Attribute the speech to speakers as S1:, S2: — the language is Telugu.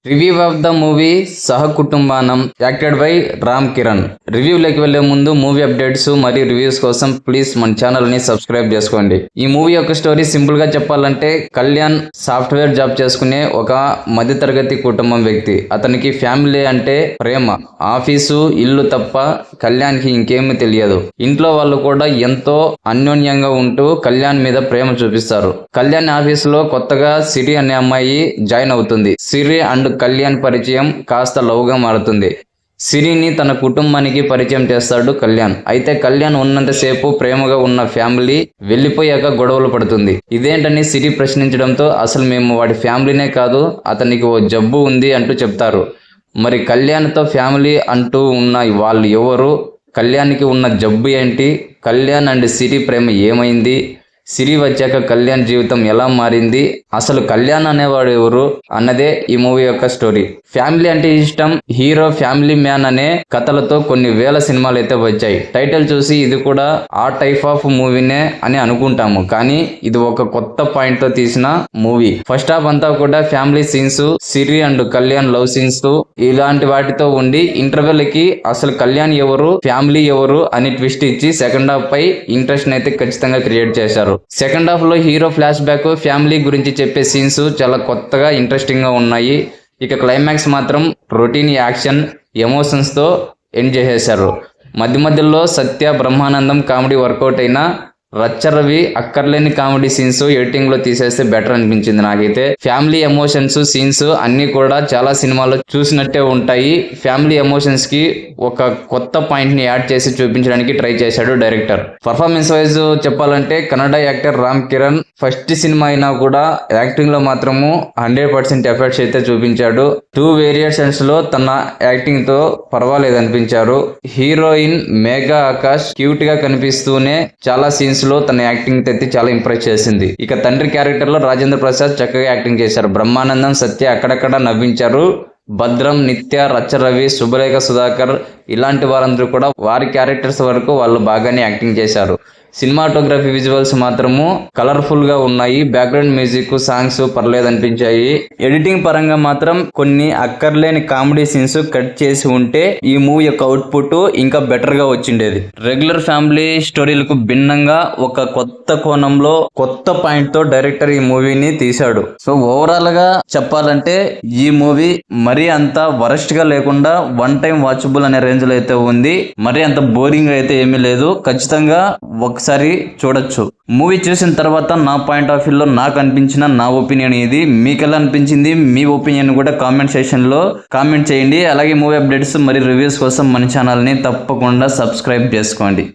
S1: Review of the movie Sahakutumbanam acted by Ram Kiran. రివ్యూలోకి వెళ్లే ముందు మూవీ అప్డేట్స్ మరియు రివ్యూస్ కోసం ప్లీజ్ మన ఛానల్ ని సబ్స్క్రైబ్ చేసుకోండి. ఈ మూవీ యొక్క స్టోరీ సింపుల్ గా చెప్పాలంటే, కళ్యాణ్ సాఫ్ట్వేర్ జాబ్ చేసుకునే ఒక మధ్యతరగతి కుటుంబం వ్యక్తి. అతనికి ఫ్యామిలీ అంటే ప్రేమ, ఆఫీసు, ఇల్లు తప్ప కళ్యాణ్కి ఇంకేమీ తెలియదు. ఇంట్లో వాళ్ళు కూడా ఎంతో అన్యోన్యంగా ఉంటూ కళ్యాణ్ మీద ప్రేమ చూపిస్తారు. కళ్యాణ్ ఆఫీసులో కొత్తగా సిరి అనే అమ్మాయి జాయిన్ అవుతుంది. సిరి అండ్ కళ్యాణ్ పరిచయం కాస్త లవ్గా మారుతుంది. సిరిని తన కుటుంబానికి పరిచయం చేస్తాడు కళ్యాణ్. అయితే కళ్యాణ్ ఉన్నంతసేపు ప్రేమగా ఉన్న ఫ్యామిలీ వెళ్లిపోయాక గొడవలు పడుతుంది. ఇదేంటని సిరి ప్రశ్నించడంతో, అసలు మేము వాడి ఫ్యామిలీనే కాదు, అతనికి ఓ జబ్బు ఉంది అంటూ చెప్తారు. మరి కళ్యాణ్తో ఫ్యామిలీ అంటూ ఉన్న వాళ్ళు ఎవరు? కళ్యాణ్కి ఉన్న జబ్బు ఏంటి? కళ్యాణ్ అండ్ సిరి ప్రేమ ఏమైంది? సిరి వచ్చాక కళ్యాణ్ జీవితం ఎలా మారింది? అసలు కళ్యాణ్ అనేవాడు ఎవరు అన్నదే ఈ మూవీ యొక్క స్టోరీ. ఫ్యామిలీ అంటే ఇష్టం, హీరో ఫ్యామిలీ మ్యాన్ అనే కథలతో కొన్ని వేల సినిమాలు అయితే వచ్చాయి. టైటిల్ చూసి ఇది కూడా ఆ టైప్ ఆఫ్ మూవీనే అని అనుకుంటాము, కానీ ఇది ఒక కొత్త పాయింట్ తో తీసిన మూవీ. ఫస్ట్ హాఫ్ అంతా కూడా family scenes, Siri and Kalyan love scenes ఇలాంటి వాటితో ఉండి, ఇంటర్వెల్ కి అసలు కళ్యాణ్ ఎవరు, ఫ్యామిలీ ఎవరు అని ట్విస్ట్ ఇచ్చి సెకండ్ హాఫ్ పై ఇంట్రెస్ట్ అయితే ఖచ్చితంగా క్రియేట్ చేశారు. సెకండ్ హాఫ్ లో హీరో ఫ్లాష్ బ్యాక్, ఫ్యామిలీ గురించి చెప్పే సీన్స్ చాలా కొత్తగా ఇంట్రెస్టింగ్ గా ఉన్నాయి. ఇక క్లైమాక్స్ మాత్రం రొటీన్ యాక్షన్ ఎమోషన్స్ తో ఎండ్ చేసేశారు. మధ్యలో సత్య బ్రహ్మానందం కామెడీ వర్కౌట్ అయినా రచ్చరవి అక్కర్లేని కామెడీ సీన్స్ ఎడిటింగ్ లో తీసేస్తే బెటర్ అనిపించింది నాకైతే. ఫ్యామిలీ ఎమోషన్స్ సీన్స్ అన్ని కూడా చాలా సినిమాలో చూసినట్టే ఉంటాయి. ఫ్యామిలీ ఎమోషన్స్ కి ఒక కొత్త పాయింట్ ని యాడ్ చేసి చూపించడానికి ట్రై చేశాడు డైరెక్టర్. పర్ఫార్మెన్స్ వైజ్ చెప్పాలంటే, Kannada actor Ram Kiran first cinema అయినా కూడా యాక్టింగ్ లో మాత్రము 100% ఎఫర్ట్స్ అయితే చూపించాడు. 2 వేరియేషన్స్ లో తన యాక్టింగ్ తో పర్వాలేదు అనిపించారు. హీరోయిన్ మేఘా ఆకాష్ క్యూట్ గా కనిపిస్తూనే చాలా సీన్స్ లో తన యాక్టింగ్ తెచ్చి చాలా ఇంప్రెస్ చేసింది. ఇక తండ్రి క్యారెక్టర్ లో రాజేంద్ర ప్రసాద్ చక్కగా యాక్టింగ్ చేశారు. బ్రహ్మానందం, సత్య అక్కడక్కడ నవ్వించారు. భద్రం, నిత్య, రచ్చరవి, శుభలేఖ సుధాకర్ ఇలాంటి వారందరూ కూడా వారి క్యారెక్టర్స్ వరకు వాళ్ళు బాగానే యాక్టింగ్ చేశారు. సినిమాటోగ్రఫీ విజువల్స్ మాత్రము కలర్ఫుల్ గా ఉన్నాయి. బ్యాక్గ్రౌండ్ మ్యూజిక్, సాంగ్స్ పర్లేదు అనిపించాయి. ఎడిటింగ్ పరంగా మాత్రం కొన్ని అక్కర్లేని కామెడీ సీన్స్ కట్ చేసి ఉంటే ఈ మూవీ యొక్క అవుట్పుట్ ఇంకా బెటర్ గా వచ్చిండేది. రెగ్యులర్ ఫ్యామిలీ స్టోరీలకు భిన్నంగా ఒక కొత్త కోణంలో కొత్త పాయింట్ తో డైరెక్టర్ ఈ మూవీని తీశాడు. సో ఓవరాల్ గా చెప్పాలంటే ఈ మూవీ మరీ అంత వరస్ట్ గా లేకుండా వన్ టైం వాచబుల్ అనే రేంజ్ లో అయితే ఉంది. మరీ అంత బోరింగ్ అయితే ఏమీ లేదు. ఖచ్చితంగా ఒకసారి చూడొచ్చు. మూవీ చూసిన తర్వాత నా పాయింట్ ఆఫ్ వ్యూలో నాకు అనిపించిన నా ఒపీనియన్ ఇది. మీకు ఎలా అనిపించింది? మీ ఒపీనియన్ కూడా కామెంట్ సెక్షన్ లో కామెంట్ చేయండి. అలాగే మూవీ అప్డేట్స్ మరియు రివ్యూస్ కోసం మన ఛానల్ ని తప్పకుండా సబ్స్క్రైబ్ చేసుకోండి.